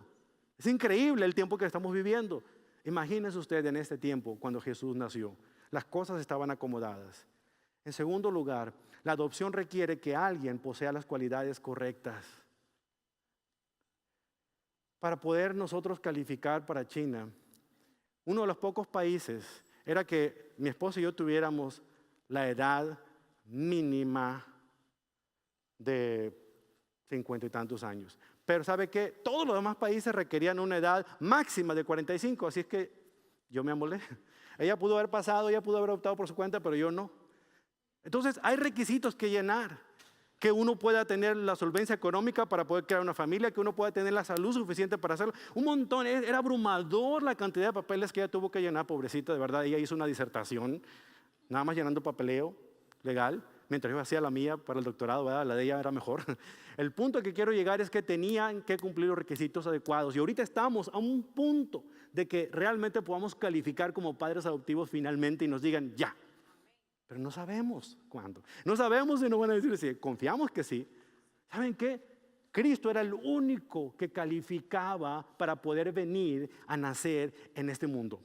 Es increíble el tiempo que estamos viviendo. Imagínese usted en este tiempo cuando Jesús nació. Las cosas estaban acomodadas. En segundo lugar, la adopción requiere que alguien posea las cualidades correctas. Para poder nosotros calificar para China, uno de los pocos países era que mi esposo y yo tuviéramos la edad mínima de 50 y tantos años. Pero ¿sabe qué? Todos los demás países requerían una edad máxima de 45, así es que yo me amoldé. Ella pudo haber pasado, ella pudo haber optado por su cuenta, pero yo no. Entonces hay requisitos que llenar. que uno pueda tener la solvencia económica para poder crear una familia, que uno pueda tener la salud suficiente para hacerlo. Un montón, era abrumador la cantidad de papeles que ella tuvo que llenar, pobrecita, de verdad. Ella hizo una disertación, nada más llenando papeleo legal, mientras yo hacía la mía para el doctorado, ¿verdad? La de ella era mejor. El punto que quiero llegar es que tenían que cumplir los requisitos adecuados. Y ahorita estamos a un punto de que realmente podamos calificar como padres adoptivos finalmente y nos digan ya. Pero no sabemos cuándo. No sabemos si nos van a decir sí. Confiamos que sí. ¿Saben qué? Cristo era el único que calificaba para poder venir a nacer en este mundo.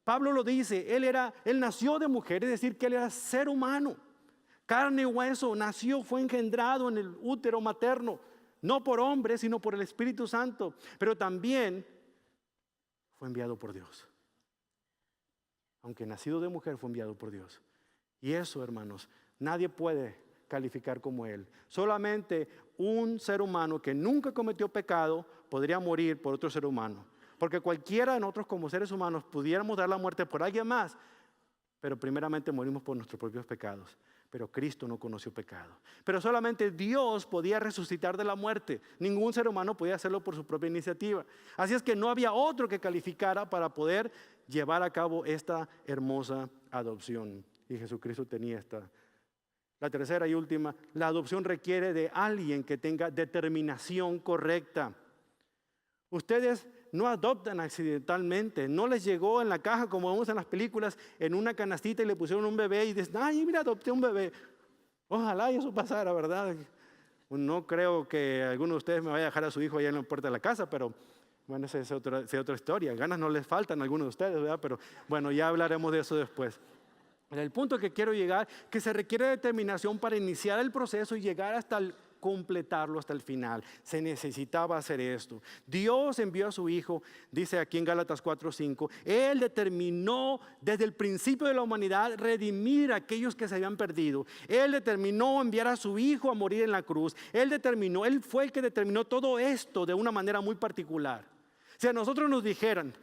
Pablo lo dice, él nació de mujer, es decir, que él era ser humano. Carne y hueso, nació, fue engendrado en el útero materno. No por hombre, sino por el Espíritu Santo. Pero también fue enviado por Dios. Aunque nacido de mujer, fue enviado por Dios. Y eso, hermanos, nadie puede calificar como él. Solamente un ser humano que nunca cometió pecado podría morir por otro ser humano. Porque cualquiera de nosotros como seres humanos pudiéramos dar la muerte por alguien más, pero primeramente morimos por nuestros propios pecados. Pero Cristo no conoció pecado. Pero solamente Dios podía resucitar de la muerte. Ningún ser humano podía hacerlo por su propia iniciativa. Así es que no había otro que calificara para poder llevar a cabo esta hermosa adopción. Y Jesucristo tenía esta. La tercera y última, la adopción requiere de alguien que tenga determinación correcta. Ustedes no adoptan accidentalmente, no les llegó en la caja como vemos en las películas, en una canastita y le pusieron un bebé y dicen, ay, mira, adopté un bebé. Ojalá eso pasara, ¿verdad? No creo que alguno de ustedes me vaya a dejar a su hijo allá en la puerta de la casa, pero bueno, esa es otra historia. Ganas no les faltan a algunos de ustedes, ¿verdad? Pero bueno, ya hablaremos de eso después. El punto que quiero llegar, que se requiere determinación para iniciar el proceso y llegar hasta completarlo hasta el final. Se necesitaba hacer esto. Dios envió a su Hijo, dice aquí en Gálatas 4:5, Él determinó desde el principio de la humanidad redimir a aquellos que se habían perdido. Él determinó enviar a su Hijo a morir en la cruz. Él fue el que determinó todo esto de una manera muy particular. Si a nosotros nos dijeran,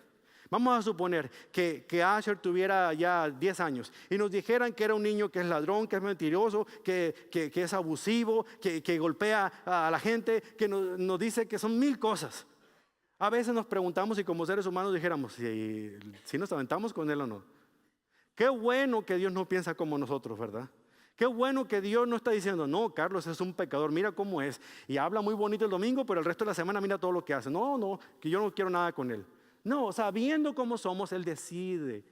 vamos a suponer que Asher tuviera ya 10 años y nos dijeran que era un niño que es ladrón, que es mentiroso, que es abusivo, que golpea a la gente, que nos dice que son 1000 cosas. A veces nos preguntamos si como seres humanos dijéramos si nos aventamos con él o no. Qué bueno que Dios no piensa como nosotros, ¿verdad? Qué bueno que Dios no está diciendo, no, Carlos es un pecador, mira cómo es. Y habla muy bonito el domingo, pero el resto de la semana mira todo lo que hace. No, que yo no quiero nada con él. No, sabiendo cómo somos, Él decide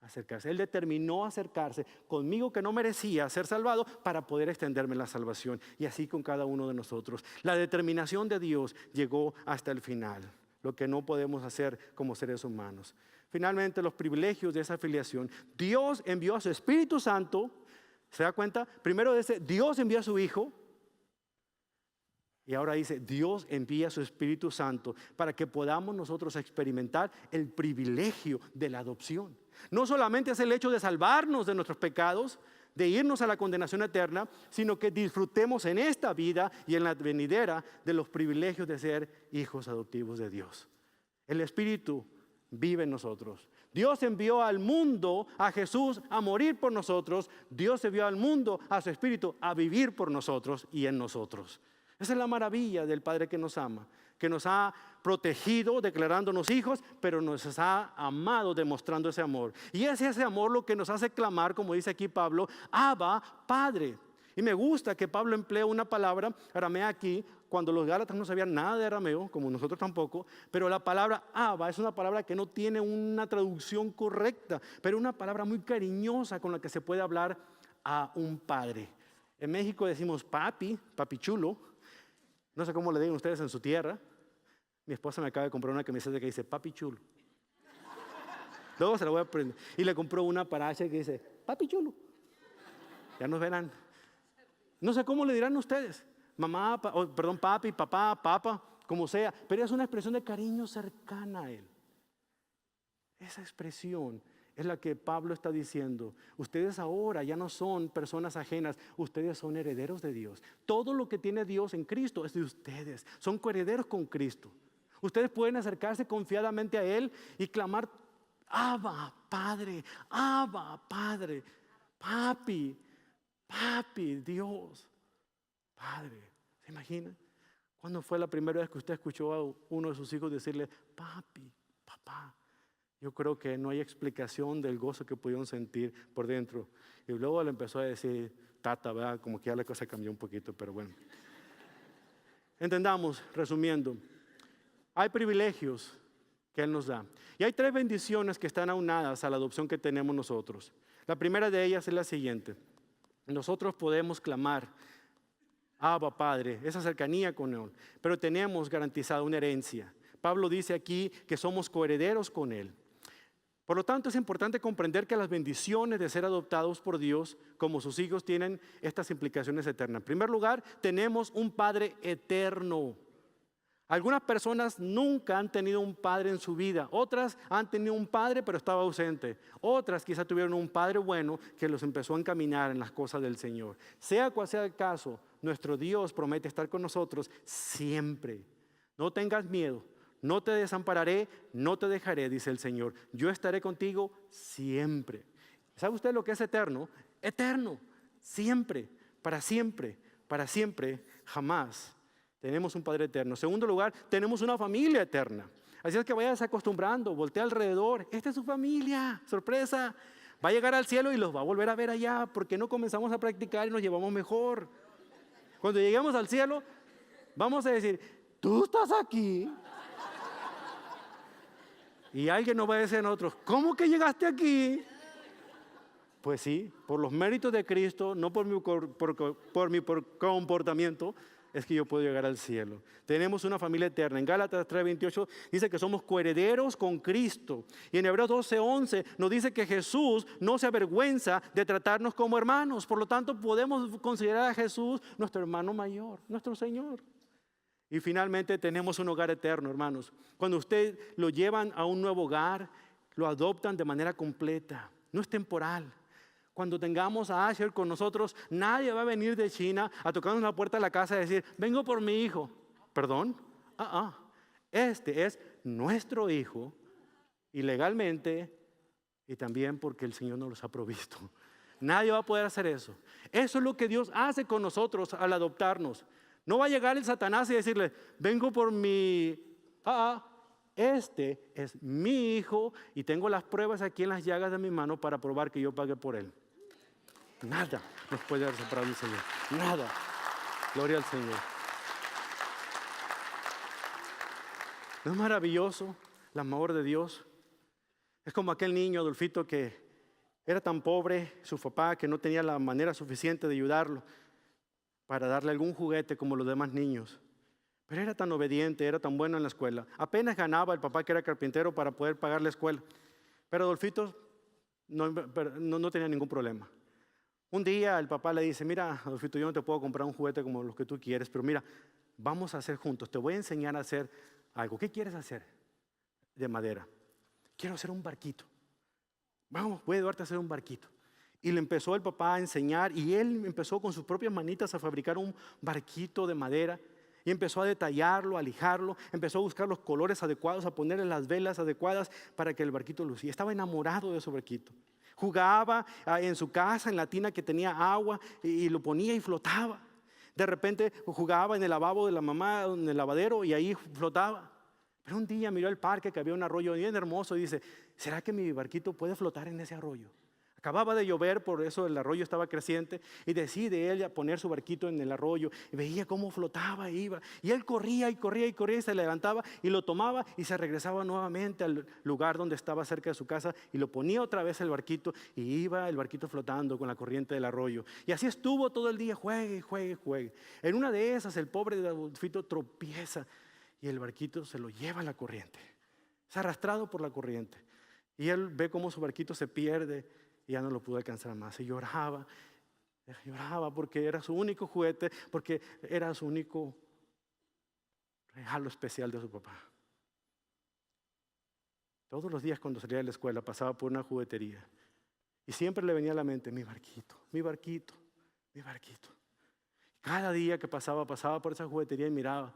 acercarse. Él determinó acercarse conmigo que no merecía ser salvado para poder extenderme la salvación. Y así con cada uno de nosotros. La determinación de Dios llegó hasta el final, lo que no podemos hacer como seres humanos. Finalmente, los privilegios de esa afiliación. Dios envió a su Espíritu Santo. ¿Se da cuenta? Primero dice, Dios envió a su Hijo. Y ahora dice, Dios envía a su Espíritu Santo para que podamos nosotros experimentar el privilegio de la adopción. No solamente es el hecho de salvarnos de nuestros pecados, de irnos a la condenación eterna, sino que disfrutemos en esta vida y en la venidera de los privilegios de ser hijos adoptivos de Dios. El Espíritu vive en nosotros. Dios envió al mundo a Jesús a morir por nosotros. Dios envió al mundo a su Espíritu a vivir por nosotros y en nosotros. Esa es la maravilla del Padre que nos ama, que nos ha protegido declarándonos hijos, pero nos ha amado demostrando ese amor. Y es ese amor lo que nos hace clamar, como dice aquí Pablo, Abba, Padre. Y me gusta que Pablo emplea una palabra aramea aquí, cuando los gálatas no sabían nada de arameo, como nosotros tampoco, pero la palabra Abba es una palabra que no tiene una traducción correcta, pero una palabra muy cariñosa con la que se puede hablar a un padre. En México decimos papi, papi chulo. No sé cómo le digan ustedes en su tierra. Mi esposa me acaba de comprar una camiseta que dice papi chulo. Luego se la voy a prender. Y le compró una para Asher que dice papi chulo. Ya nos verán. No sé cómo le dirán ustedes. Mamá, papi, papá, papa, como sea. Pero es una expresión de cariño cercana a él. Esa expresión es la que Pablo está diciendo. Ustedes ahora ya no son personas ajenas, ustedes son herederos de Dios. Todo lo que tiene Dios en Cristo es de ustedes. Son coherederos con Cristo. Ustedes pueden acercarse confiadamente a Él y clamar, Abba, Padre, Abba, Padre, Papi, Papi, Dios. Padre. ¿Se imagina? ¿Cuándo fue la primera vez que usted escuchó a uno de sus hijos decirle, papi, papá? Yo creo que no hay explicación del gozo que pudieron sentir por dentro. Y luego le empezó a decir, tata, ¿verdad? Como que ya la cosa cambió un poquito, pero bueno. Entendamos, resumiendo, hay privilegios que Él nos da. Y hay 3 bendiciones que están aunadas a la adopción que tenemos nosotros. La primera de ellas es la siguiente. Nosotros podemos clamar, Abba, Padre, esa cercanía con Él, pero tenemos garantizada una herencia. Pablo dice aquí que somos coherederos con Él. Por lo tanto, es importante comprender que las bendiciones de ser adoptados por Dios como sus hijos tienen estas implicaciones eternas. En primer lugar, tenemos un Padre eterno. Algunas personas nunca han tenido un padre en su vida. Otras han tenido un padre pero estaba ausente. Otras quizás tuvieron un padre bueno que los empezó a encaminar en las cosas del Señor. Sea cual sea el caso, nuestro Dios promete estar con nosotros siempre. No tengas miedo. No te desampararé, no te dejaré, dice el Señor. Yo estaré contigo siempre. ¿Sabe usted lo que es eterno? Eterno, siempre, para siempre, jamás. Tenemos un Padre eterno. En segundo lugar, tenemos una familia eterna. Así es que vayas acostumbrando, voltea alrededor. Esta es su familia, sorpresa. Va a llegar al cielo y los va a volver a ver allá porque no comenzamos a practicar y nos llevamos mejor. Cuando lleguemos al cielo, vamos a decir, tú estás aquí. Y alguien nos va a decir a nosotros, ¿cómo que llegaste aquí? Pues sí, por los méritos de Cristo, no por mi comportamiento, es que yo puedo llegar al cielo. Tenemos una familia eterna. En Gálatas 3:28 dice que somos coherederos con Cristo. Y en Hebreos 12:11 nos dice que Jesús no se avergüenza de tratarnos como hermanos. Por lo tanto, podemos considerar a Jesús nuestro hermano mayor, nuestro Señor. Y finalmente tenemos un hogar eterno, hermanos. Cuando usted lo llevan a un nuevo hogar, lo adoptan de manera completa. No es temporal. Cuando tengamos a Asher con nosotros, nadie va a venir de China a tocarnos la puerta de la casa y decir, vengo por mi hijo. ¿Perdón? Este es nuestro hijo y legalmente y también porque el Señor nos los ha provisto. Nadie va a poder hacer eso. Eso es lo que Dios hace con nosotros al adoptarnos. No va a llegar el Satanás y decirle, vengo por mi... Este es mi hijo y tengo las pruebas aquí en las llagas de mi mano para probar que yo pagué por él. Nada nos puede haber separado del Señor. Nada. Gloria al Señor. ¿No es maravilloso el amor de Dios? Es como aquel niño, Adolfito, que era tan pobre, su papá, que no tenía la manera suficiente de ayudarlo para darle algún juguete como los demás niños. Pero era tan obediente, era tan bueno en la escuela. Apenas ganaba el papá que era carpintero para poder pagar la escuela. Pero Adolfito no tenía ningún problema. Un día el papá le dice, mira, Adolfito, yo no te puedo comprar un juguete como los que tú quieres, pero mira, vamos a hacer juntos, te voy a enseñar a hacer algo. ¿Qué quieres hacer? De madera. Quiero hacer un barquito. Vamos, voy a ayudarte a hacer un barquito. Y le empezó el papá a enseñar y él empezó con sus propias manitas a fabricar un barquito de madera y empezó a detallarlo, a lijarlo, empezó a buscar los colores adecuados, a ponerle las velas adecuadas para que el barquito lucía. Estaba enamorado de su barquito. Jugaba en su casa, en la tina que tenía agua y lo ponía y flotaba. De repente jugaba en el lavabo de la mamá, en el lavadero y ahí flotaba. Pero un día miró el parque que había un arroyo bien hermoso y dice, ¿será que mi barquito puede flotar en ese arroyo? Acababa de llover, por eso el arroyo estaba creciente y decide él poner su barquito en el arroyo y veía cómo flotaba e iba. Y él corría y corría y corría y se levantaba y lo tomaba y se regresaba nuevamente al lugar donde estaba cerca de su casa y lo ponía otra vez el barquito y iba el barquito flotando con la corriente del arroyo. Y así estuvo todo el día, juegue, juegue, juegue. En una de esas el pobre de Adolfito tropieza y el barquito se lo lleva a la corriente. Es arrastrado por la corriente. Y él ve cómo su barquito se pierde. Y ya no lo pudo alcanzar más. Y lloraba porque era su único juguete, porque era su único regalo especial de su papá. Todos los días cuando salía de la escuela pasaba por una juguetería. Y siempre le venía a la mente, mi barquito, mi barquito, mi barquito. Cada día que pasaba por esa juguetería y miraba.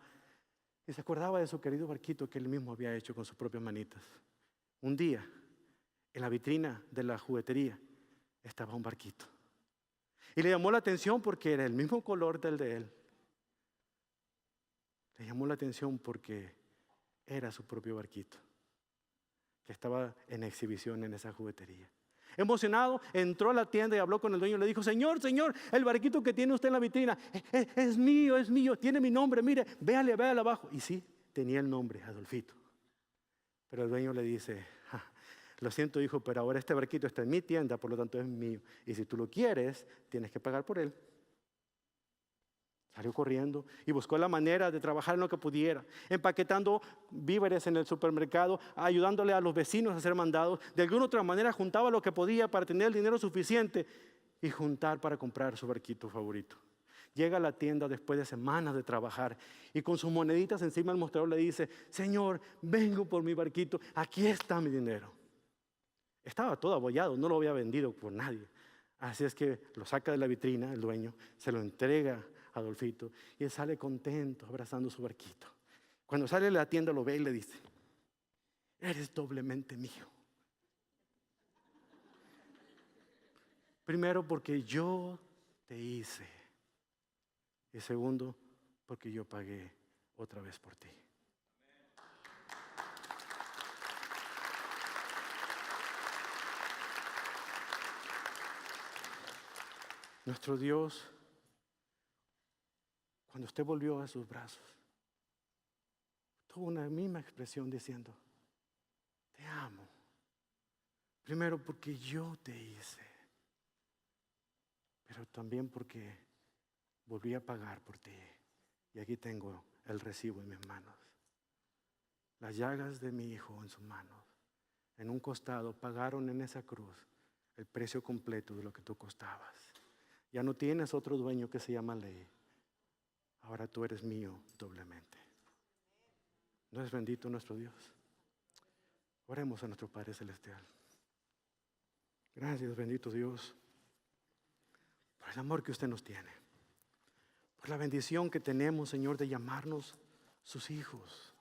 Y se acordaba de su querido barquito que él mismo había hecho con sus propias manitas. Un día, en la vitrina de la juguetería estaba un barquito. Y le llamó la atención porque era el mismo color del de él. Le llamó la atención porque era su propio barquito, que estaba en exhibición en esa juguetería. Emocionado, entró a la tienda y habló con el dueño. Le dijo: Señor, el barquito que tiene usted en la vitrina es mío, tiene mi nombre, mire, véale abajo. Y sí, tenía el nombre, Adolfito. Pero el dueño le dice: lo siento, hijo, pero ahora este barquito está en mi tienda, por lo tanto es mío. Y si tú lo quieres, tienes que pagar por él. Salió corriendo y buscó la manera de trabajar en lo que pudiera, empaquetando víveres en el supermercado, ayudándole a los vecinos a hacer mandados. De alguna otra manera juntaba lo que podía para tener el dinero suficiente y juntar para comprar su barquito favorito. Llega a la tienda después de semanas de trabajar y con sus moneditas encima del mostrador le dice: Señor, vengo por mi barquito, aquí está mi dinero. Estaba todo abollado, no lo había vendido por nadie. Así es que lo saca de la vitrina el dueño, se lo entrega a Adolfito y él sale contento abrazando su barquito. Cuando sale de la tienda lo ve y le dice: eres doblemente mío. Primero, porque yo te hice. Y segundo, porque yo pagué otra vez por ti. Nuestro Dios, cuando usted volvió a sus brazos, tuvo una misma expresión diciendo: te amo. Primero porque yo te hice, pero también porque volví a pagar por ti. Y aquí tengo el recibo en mis manos. Las llagas de mi hijo en sus manos, en un costado, pagaron en esa cruz el precio completo de lo que tú costabas. Ya no tienes otro dueño que se llama ley. Ahora tú eres mío doblemente. ¿No es bendito nuestro Dios? Oremos a nuestro Padre Celestial. Gracias, bendito Dios, por el amor que usted nos tiene, por la bendición que tenemos, Señor, de llamarnos sus hijos,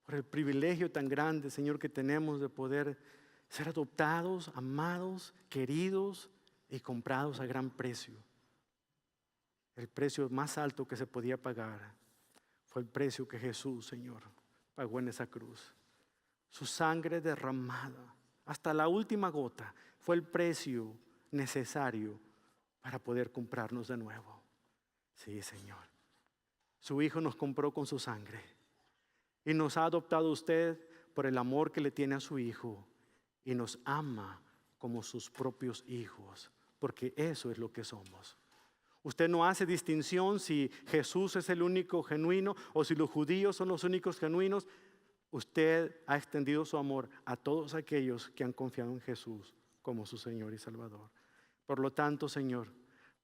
por el privilegio tan grande, Señor, que tenemos de poder ser adoptados, amados, queridos y comprados a gran precio. El precio más alto que se podía pagar fue el precio que Jesús, Señor, pagó en esa cruz. Su sangre derramada hasta la última gota fue el precio necesario para poder comprarnos de nuevo. Sí, Señor. Su Hijo nos compró con su sangre y nos ha adoptado usted por el amor que le tiene a su Hijo y nos ama como sus propios hijos, porque eso es lo que somos. Usted no hace distinción si Jesús es el único genuino o si los judíos son los únicos genuinos. Usted ha extendido su amor a todos aquellos que han confiado en Jesús como su Señor y Salvador. Por lo tanto, Señor,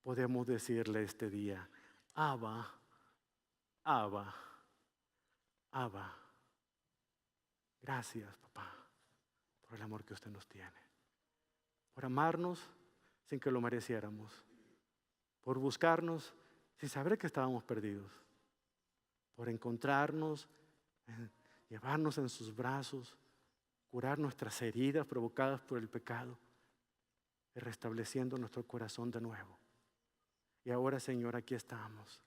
podemos decirle este día: Abba, Abba, Abba. Gracias, papá, por el amor que usted nos tiene, por amarnos sin que lo mereciéramos, por buscarnos sin saber que estábamos perdidos, por encontrarnos, llevarnos en sus brazos, curar nuestras heridas provocadas por el pecado y restableciendo nuestro corazón de nuevo. Y ahora, Señor, aquí estamos,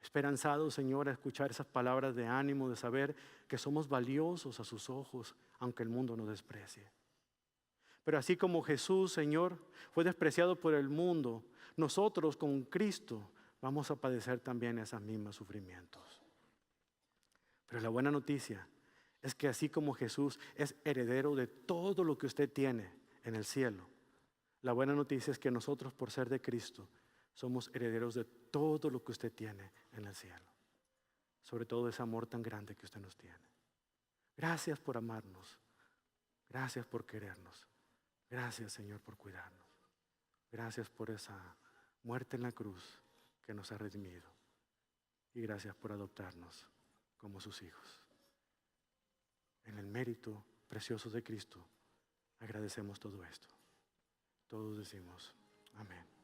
esperanzados, Señor, a escuchar esas palabras de ánimo, de saber que somos valiosos a sus ojos, aunque el mundo nos desprecie. Pero así como Jesús, Señor, fue despreciado por el mundo, nosotros con Cristo vamos a padecer también esos mismos sufrimientos. Pero la buena noticia es que así como Jesús es heredero de todo lo que usted tiene en el cielo, la buena noticia es que nosotros, por ser de Cristo, somos herederos de todo lo que usted tiene en el cielo. Sobre todo ese amor tan grande que usted nos tiene. Gracias por amarnos. Gracias por querernos. Gracias, Señor, por cuidarnos. Gracias por esa muerte en la cruz que nos ha redimido. Y gracias por adoptarnos como sus hijos. En el mérito precioso de Cristo, agradecemos todo esto. Todos decimos amén.